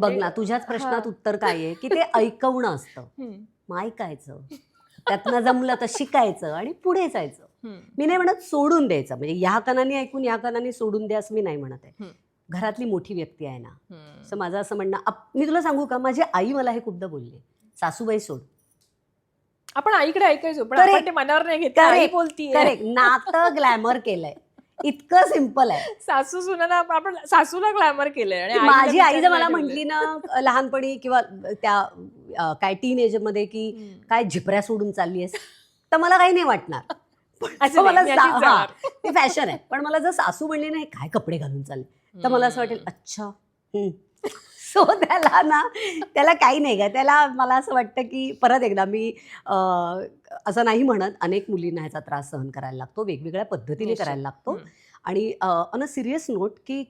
बघ ना, तुझ्याच प्रश्नात उत्तर काय आहे की ते ऐकवणं असतं. मग ऐकायचं, त्यातनं जमलं तर शिकायचं आणि पुढे जायचं. मी नाही म्हणत सोडून द्यायचं, म्हणजे ह्या कानाने ऐकून ह्या कानाने सोडून द्या असं मी नाही म्हणत आहे. घरातली मोठी व्यक्ती आहे ना, असं माझं असं म्हणणं. मी तुला सांगू का, माझी आई मला हे खूपदा बोलली, सासूबाई सोड. आपण आईकडे ऐकायचो पण आपण ते मनावर नाही घेत. आई बोलतीये. करेक्ट. नातं ग्लॅमर केलंय, इतकं सिम्पल आहे. सासू सुनाला आपण सासूला ग्लॅमर केलंय आणि माझी आई जर मला म्हटली ना लहानपणी किंवा त्या काय टीन मध्ये की काय झिपऱ्या सोडून चालली आहेस, तर मला काही नाही वाटणार. मला ते फॅशन आहे. पण मला जर सासू म्हणली ना काय कपडे घालून चालले, तर मला असं वाटेल अच्छा. सो त्याला काही नाही का, त्याला मला असं वाटतं की परत एकदा मी असं नाही म्हणत, अनेक मुलींना ह्याचा त्रास सहन करायला लागतो, वेगवेगळ्या पद्धतीने करायला लागतो. आणि ऑन अ सिरियस नोट की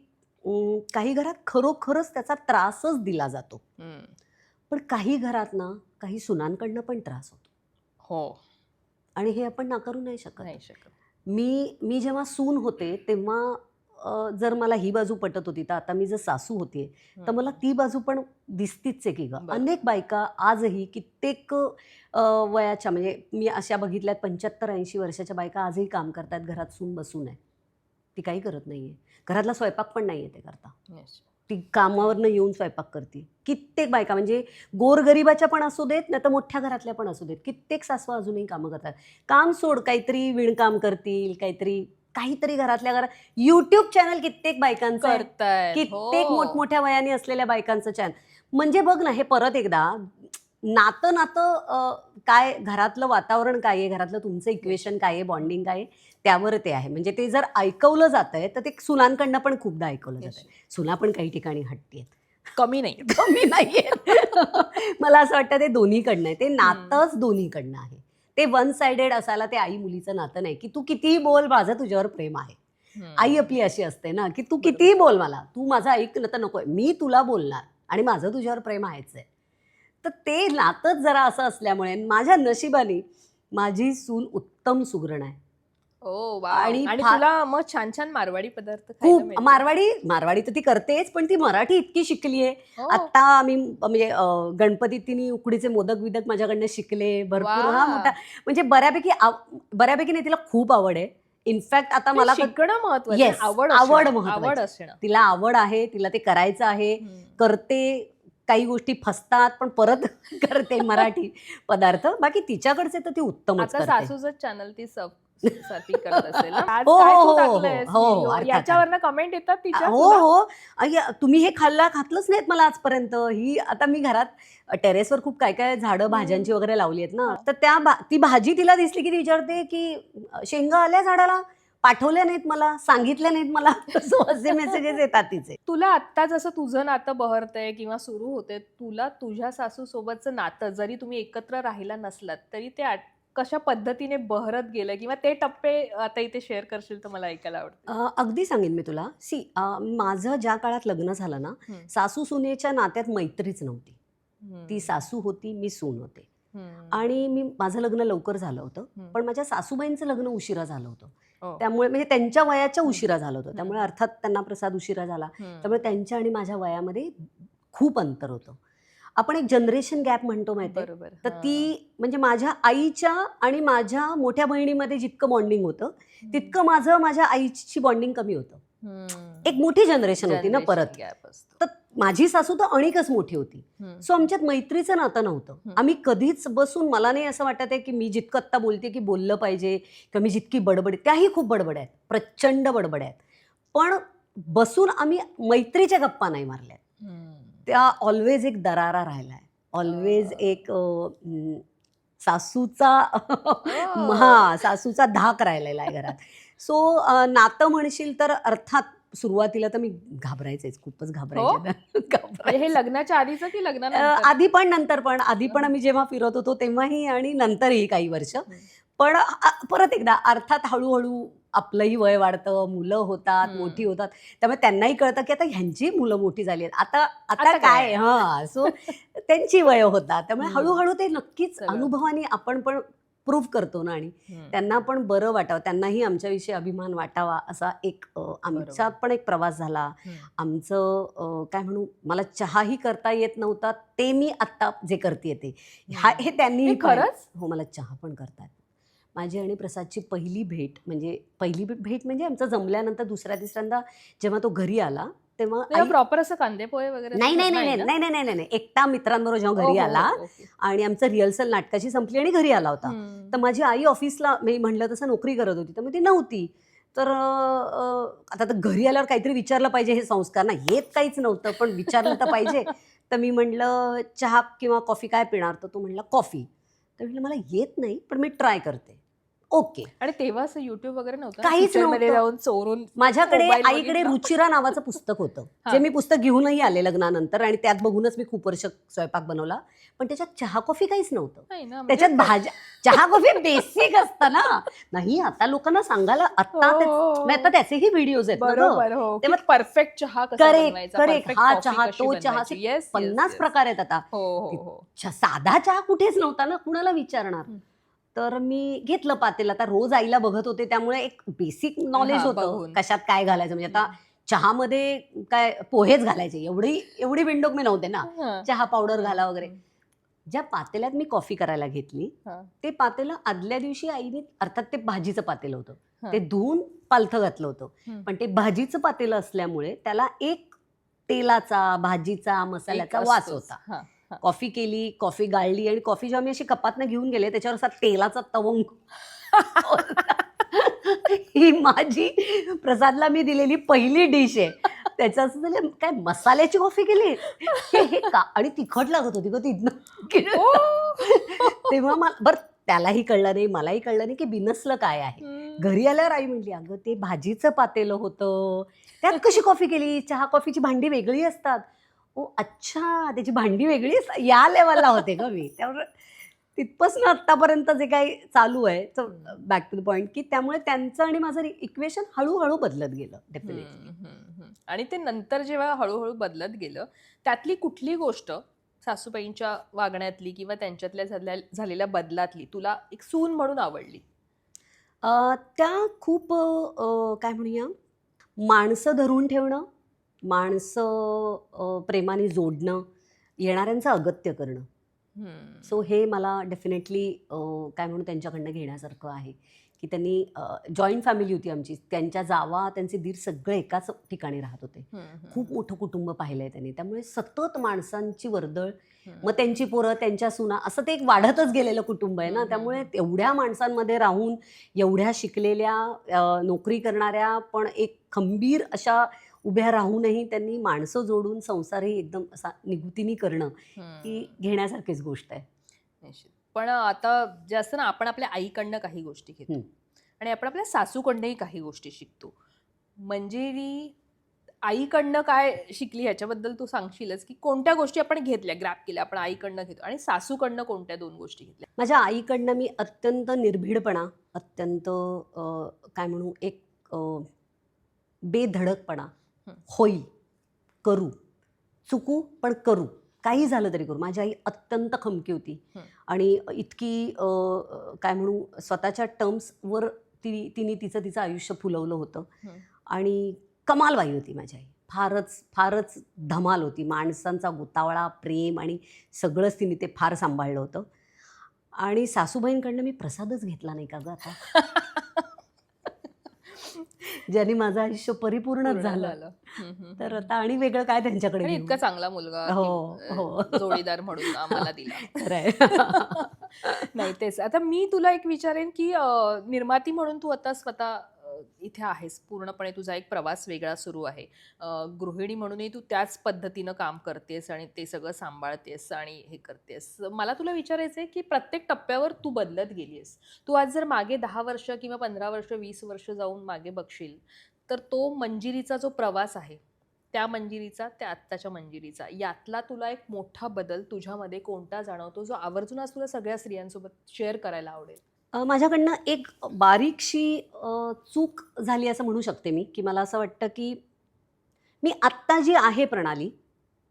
काही घरात खरोखरच त्याचा त्रासच दिला जातो, पण काही घरात ना काही सुनांकडनं पण त्रास होतो. हो, आणि हे आपण नाकारू नाही शकत. मी जेव्हा सून होते तेव्हा जर मला ही बाजू पटत होती, तर आता मी जर सासू होतीये तर मला ती बाजू पण दिसतीच आहे की ग. अनेक बायका आजही कित्येक वयाच्या, म्हणजे मी अशा बघितल्यात 75-80 वर्षाच्या बायका आजही काम करतात, घरात सून बसून आहे, ती काही करत नाहीये, घरातला स्वयंपाक पण नाहीये ते करता, ती कामावरनं येऊन स्वयंपाक करते. कित्येक बायका, म्हणजे गोरगरिबाच्या पण असू देत नाही तर मोठ्या घरातल्या पण असू देत, कित्येक सासवा अजूनही कामं करतात. काम सोड, काहीतरी विणकाम करतील, काहीतरी घरातल्या घरात यूट्यूब चॅनल कित्येक बायकांचं आहे, कित्येक मोठमोठ्या वयाने असलेल्या बायकांचं चॅनल. म्हणजे बघ ना, हे परत एकदा नातं काय, घरातलं वातावरण काय आहे, घरातलं तुमचं इक्वेशन काय आहे, बॉन्डिंग काय आहे, त्यावर ते आहे. म्हणजे ते जर ऐकवलं जात आहे तर ते सुनांकडनं पण खूपदा ऐकवलं जात आहे. सुना पण काही ठिकाणी हट्टी आहेत, कमी नाहीये. मला असं वाटतं ते दोन्हीकडनं आहे, ते नातंच दोन्हीकडनं आहे. ते वन साइडेड असायला ते आई मुलीचं नातं नाही की तू कितीही बोल, माझं तुझ्यावर प्रेम आहे. आई आपली अशी असते ना की तू कितीही बोल, मला तू माझं ऐकलं तर नकोय, मी तुला बोलणार आणि माझं तुझ्यावर प्रेम आहेच आहे. तर ते नातंच जरा असं असल्यामुळे माझ्या नशिबाने माझी सून उत्तम सुगरण आहे. आणि तुला मग छान छान मारवाडी पदार्थ खूप, मारवाडी तर ती करतेच, पण ती मराठी इतकी शिकली आहे. आता आम्ही म्हणजे गणपतीत तिने उकडीचे मोदक विदक माझ्याकडनं शिकले भरपूर. हा मोठा, म्हणजे बऱ्यापैकी नाही, तिला खूप आवड आहे. इनफॅक्ट आता मला शिकणं महत्त्वाचं, येस, आवड महत्त्वाची. तिला आवड आहे, तिला ते करायचं आहे, करते. काही गोष्टी फसतात पण परत करते मराठी पदार्थ. बाकी तिच्याकडचे तर ती उत्तमच करते. सासूचं चॅनल ती सर्फिंग करत असेल ना. याच्यावरनं कमेंट येतात तिच्या? हो, तुम्ही हे घातलंच नाहीत मला आजपर्यंत. ही आता मी घरात टेरेसवर खूप काय काय झाडं भाज्यांची वगैरे लावली आहेत ना, तर ती भाजी तिला दिसली की ती विचारते की शेंगा आल्या झाडाला, पाठवल्या नाहीत मला, सांगितल्या नाहीत मला. असे मेसेजेस येतात तिचे. तुला आत्ता जसं तुझं नातं बहरतंय किंवा सुरू होते, तुला तुझ्या सासू सोबतचं नातं जरी तुम्ही एकत्र राहिला नसलात तरी ते कशा पद्धतीने बहरत गेलं, किंवा ते टप्पे आता इथे शेअर करशील तर मला ऐकायला आवडतं. अगदी सांगेन मी तुला. माझं ज्या काळात लग्न झालं ना, सासू सुनेच्या नात्यात मैत्रीच नव्हती. ती सासू होती, मी सून होते. आणि माझं लग्न लवकर झालं होतं, पण माझ्या सासूबाईंचं लग्न उशिरा झालं होतं. त्यामुळे म्हणजे त्यांच्या वयाच्या उशिरा झालं होतं, त्यामुळे अर्थात त्यांना प्रसाद उशिरा झाला, त्यामुळे त्यांच्या आणि माझ्या वयामध्ये खूप अंतर होतं. आपण एक जनरेशन गॅप म्हणतो माहिती, तर ती म्हणजे माझ्या आईच्या आणि माझ्या मोठ्या बहिणीमध्ये जितकं बॉन्डिंग होतं तितकं माझ्या आईची बॉन्डिंग कमी होतं. एक मोठी जनरेशन होती ना परत. तर माझी सासू तर अणिकच मोठी होती, सो आमच्यात मैत्रीचं नातं नव्हतं. आम्ही कधीच बसून, मला नाही असं वाटत आहे की मी जितकं आत्ता बोलते की बोललं पाहिजे किंवा मी जितकी बडबड, त्याही खूप बडबड आहेत, प्रचंड बडबड आहेत, पण बसून आम्ही मैत्रीच्या गप्पा नाही मारल्यात. त्या ऑलवेज एक दरारा राहिलाय, ऑलवेज एक सासूचा धाक राहिलेला आहे घरात. सो नातं म्हणशील तर अर्थात सुरुवातीला तर मी घाबरायचेच, खूपच घाबरायचे. हे लग्नाच्या आधीचं की लग्नानंतर? आधी पण नंतर पण. आधी पण आम्ही जेव्हा फिरत होतो तेव्हाही आणि नंतरही काही वर्ष. पण परत एकदा अर्थात हळूहळू आपलंही वय वाढतं, मुलं होतात, मोठी होतात, त्यामुळे त्यांनाही कळतं की आता ह्यांची मुलं मोठी झाली आहेत, आता काय. सो त्यांची वय होतात, त्यामुळे हळूहळू ते नक्कीच अनुभवाने आपण पण प्रूव्ह करतो ना, आणि त्यांना पण बरं वाटावं, त्यांनाही आमच्याविषयी अभिमान वाटावा, असा एक आमचा पण एक प्रवास झाला. आमचं काय म्हणू, मला चहाही करता येत नव्हता, ते मी आत्ता जे करते ते हे त्यांनीही खरंच. हो, मला चहा पण करतात. माझी आणि प्रसादची पहिली भेट म्हणजे आमचं जमल्यानंतर दुसऱ्या तिसऱ्यांदा जेव्हा तो घरी आला तेव्हा प्रॉपर असं कांदे पोहे वगैरे नाही नाही नाही नाही नाही नाही नाही एकटा मित्रांबरोबर जेव्हा घरी आला आणि आमचं रिहर्सल नाटकाची संपली आणि घरी आला होता, तर माझी आई ऑफिसला मी म्हणलं तसं नोकरी करत होती, तर मग ती नव्हती. तर आता तर घरी आल्यावर काहीतरी विचारलं पाहिजे, हे संस्कार ना, येत काहीच नव्हतं पण विचारलं तर पाहिजे. तर मी म्हटलं चहा किंवा कॉफी काय पिणार, तर तो म्हणला कॉफी. तर म्हटलं मला येत नाही पण मी ट्राय करते. ओके. आणि तेव्हा असं युट्यूब वगैरे नव्हतं, काहीच नव्हतं. जाऊन चोरून माझ्याकडे मोबाईल आईकडे बघितलं. रुचिरा नावाचं पुस्तक होतं, जे मी पुस्तक घेऊनही आले लग्नानंतर, आणि त्यात बघूनच मी खूप वर्ष स्वयंपाक बनवला. पण त्याच्यात चहा कॉफी काहीच नव्हतं. नाही ना, त्याच्यात भाज्या, चहा कॉफी बेसिक असतं ना. नाही, आता लोकांना सांगायला आता त्याचेही व्हिडिओज आहेत ना गं. बरोबर. हो, तेव्हा परफेक्ट चहा कसा बनवायचा, करेक्ट, perfect हा coffee चहा कशी तो चहा, बनवायची. Yes, 50 yes. प्रकार आहेत आता. हो. साधा चहा कुठेच नव्हता ना, कुणाला विचारणार. तर मी घेतलं पातेलं. आता रोज आईला बघत होते, त्यामुळे एक बेसिक नॉलेज होतं कशात काय घालायचं. म्हणजे आता चहामध्ये काय पोहेच घालायचे, एवढी विंडोक मी नव्हते ना, चहा पावडर घाला वगैरे. ज्या पातेल्यात मी कॉफी करायला घेतली, ते पातेलं आदल्या दिवशी आईने, अर्थात ते भाजीचं पातेलं होतं, ते धुवून पालथं घातलं होतं. पण ते भाजीचं पातेलं असल्यामुळे त्याला एक तेलाचा, भाजीचा, मसाल्याचा वास होता. कॉफी केली, कॉफी गाळली, आणि कॉफी जेव्हा मी अशी कपातनं घेऊन गेले, त्याच्यावर असा तेलाचा तवंग. ही माझी प्रसादला मी दिलेली पहिली डिश आहे. त्याचं असं झालं, काय मसाल्याची कॉफी केली हे का, आणि तिखट लागत होती ग तिथनं. तेव्हा मला बरं त्यालाही कळलं नाही, मलाही कळलं नाही की बिनसलं काय आहे. घरी आल्यावर आई म्हणली, अगं ते भाजीचं पातेलं होतं, त्यात कशी कॉफी केली, चहा कॉफीची भांडी वेगळी असतात. ओ अच्छा, त्याची भांडी वेगळी या लेवलला होते ग मी. त्यामुळे तिथपासून आत्तापर्यंत जे काही चालू आहे, बॅक टू द पॉइंट, की त्यामुळे त्यांचं आणि माझं इक्वेशन हळूहळू बदलत गेलं डेफिनेटली. आणि ते नंतर जेव्हा हळूहळू बदलत गेलं, त्यातली कुठली गोष्ट सासूबाईंच्या वागण्यातली किंवा त्यांच्यातल्या झालेल्या बदलातली तुला एक सून म्हणून आवडली? त्या खूप काय म्हणूया, माणसं धरून ठेवणं, माणसं प्रेमाने जोडणं, येणाऱ्यांचं अगत्य करणं. सो हे मला डेफिनेटली काय म्हणू त्यांच्याकडनं घेण्यासारखं आहे, की त्यांनी जॉईंट फॅमिली होती आमची, त्यांच्या जावा, त्यांचे दीर सगळे एकाच ठिकाणी राहत होते. खूप मोठं कुटुंब पाहिलंय त्यांनी, त्यामुळे सतत माणसांची वर्दळ, मग त्यांची पोरं, त्यांच्या सुना, असं ते एक वाढतच गेलेलं कुटुंब आहे ना. त्यामुळे एवढ्या माणसांमध्ये राहून, एवढ्या शिकलेल्या, नोकरी करणाऱ्या, पण एक खंबीर अशा उभ्या राहूनही त्यांनी माणसं जोडून संसारही एकदम असा निगुतीने करणं, ही घेण्यासारखीच गोष्ट आहे. पण आता जे असतं ना, आपण आपल्या आईकडनं काही गोष्टी घेतो आणि आपण आपल्या सासूकडनंही काही गोष्टी शिकतो. मंजिरी आईकडनं काय शिकली ह्याच्याबद्दल तू सांगशीलच, की कोणत्या गोष्टी आपण घेतल्या, ग्रॅब केल्या, आपण आईकडनं घेतो, आणि सासूकडनं कोणत्या 2 गोष्टी घेतल्या? माझ्या आईकडनं मी अत्यंत निर्भीडपणा, अत्यंत काय म्हणू, एक बेधडकपणा, होईल, करू, चुकू पण करू, काही झालं तरी करू. माझी आई अत्यंत खमकी होती आणि इतकी काय म्हणू, स्वतःच्या टर्म्सवर तिने तिचं आयुष्य फुलवलं होतं. आणि कमाल बाई होती माझी आई, फारच धमाल होती. माणसांचा गोतावळा, प्रेम आणि सगळंच तिने ते फार सांभाळलं होतं. आणि सासूबाईंकडनं मी प्रसादच घेतला नाही का गं आता, ज्याने माझं आयुष्य परिपूर्णच झालं. तर आता आणि वेगळं काय त्यांच्याकडे घेऊ. इतका चांगला मुलगा जोडीदार म्हणून आम्हाला दिला. खरंय. नाही तेच. आता मी तुला एक विचारेन, की निर्माती म्हणून तू आता स्वतः इथे आहेस, पूर्णपणे तुझा एक प्रवास वेगळा सुरू आहे. गृहिणी म्हणूनही तू त्याच पद्धतीनं काम करतेस आणि ते सगळं सांभाळतेस आणि हे करतेस. मला तुला विचारायचं आहे, की प्रत्येक टप्प्यावर तू बदलत गेलीस. तू आज जर मागे 10 वर्ष किंवा 15 वर्ष, 20 वर्ष जाऊन मागे बघशील, तर तो मंजिरीचा जो प्रवास आहे, त्या मंजिरीचा, त्या आत्ताच्या मंजिरीचा, यातला तुला एक मोठा बदल तुझ्यामध्ये कोणता जाणवतो, जो आवर्जून आज तुला सगळ्या स्त्रियांसोबत शेअर करायला आवडेल? माझ्याकडनं एक बारीकशी चूक झाली असं म्हणू शकते मी, की मला असं वाटतं की मी आत्ता जी आहे प्रणाली,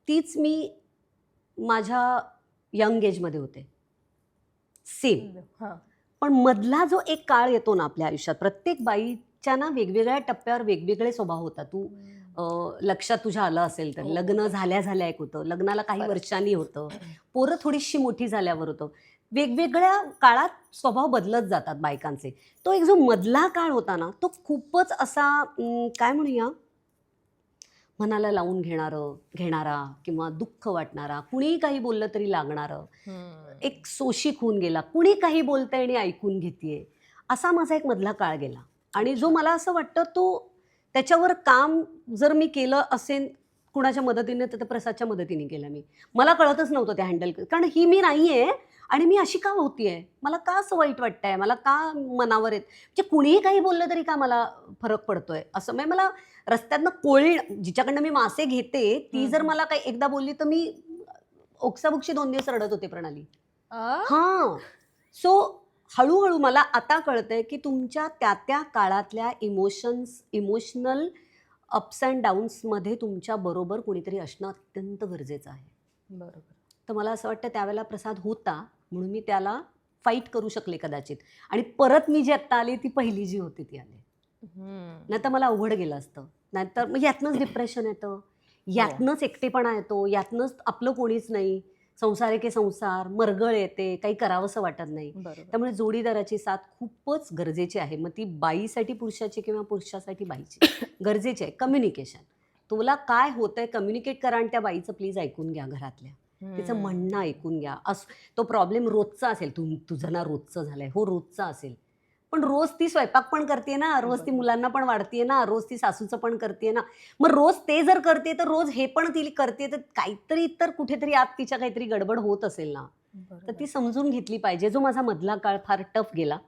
तीच मी माझ्या यंग एजमध्ये होते, सेम. पण मधला जो एक काळ येतो ना आपल्या आयुष्यात, प्रत्येक बाईच्या ना वेगवेगळ्या टप्प्यावर वेगवेगळे स्वभाव होतात. तू लक्षात तुझ्या आलं असेल तर हो, लग्न झाल्या एक होतं, लग्नाला काही बरं. वर्षांनी होतं, पोरं थोडीशी मोठी झाल्यावर होतं. वेगवेगळ्या काळात स्वभाव बदलत जातात बायकांचे. तो एक जो मधला काळ होता ना, तो खूपच असा काय म्हणूया, मनाला लावून घेणारा किंवा दुःख वाटणारा, कुणीही काही बोललं तरी लागणारं, एक सोशिक होऊन गेला, कुणी काही बोलतंय आणि ऐकून घेतेय, असा माझा एक मधला काळ गेला. आणि जो मला असं वाटतं तो त्याच्यावर काम जर मी केलं असेल कुणाच्या मदतीने तर ते प्रसादच्या मदतीने केलं मी. मला कळतच नव्हतं ते हँडल कारण ही मी नाहीये आणि मी अशी का होतीये, मला का असं वाईट वाटतंय, मला का मनावर येत, म्हणजे कुणीही काही बोललं तरी का मला फरक पडतोय असं. म्हणजे मला रस्त्यातनं कोळी जिच्याकडनं मी मासे घेते ती जर मला काही एकदा बोलली तर मी ओक्साबोक्शी 2 दिवस रडत होते प्रणाली. हां. सो हळू-हळू मला आता कळतंय, की तुमच्या त्या काळातल्या इमोशनल अप्स अँड डाउन्समध्ये तुमच्याबरोबर कोणीतरी असणं अत्यंत गरजेचं आहे. बरोबर. तर मला असं वाटतं त्यावेळेला प्रसाद होता, म्हणून मी त्याला फाईट करू शकले कदाचित. आणि परत मी जी आत्ता आली ती पहिली जी होती ती आली. नाहीतर मला अवघड गेलं असतं. नाहीतर मग यातनंच डिप्रेशन येतं, यातनंच एकटेपणा येतो, यातनंच आपलं कोणीच नाही, संसार के संसार, मरगळ येते, काही करावंसं वाटत नाही. बरोबर. त्यामुळे जोडीदाराची साथ खूपच गरजेची आहे. मग ती बाईसाठी पुरुषाची किंवा पुरुषासाठी बाईची गरजेची आहे. कम्युनिकेशन. तुला काय होतंय कम्युनिकेट करा आणि त्या बाईचं प्लीज ऐकून घ्या घरातल्या. तिचं म्हणणं ऐकून घ्या. तो प्रॉब्लेम रोजचा असेल, तुझं ना रोजचं झालंय, हो रोजचा असेल. पण रोज ती स्वयंपाक पण करते ना, रोज ती बरोबर. मुलांना पण वाढते ना, रोज ती सासूचं पण करते ना. मग रोज ते जर करते तर रोज हे पण ती करते तर काहीतरी तर कुठेतरी आत तिच्या काहीतरी गडबड होत असेल ना. तर बरोबर. ती समजून घेतली पाहिजे. जो माझा मधला काळ फार टफ गेला.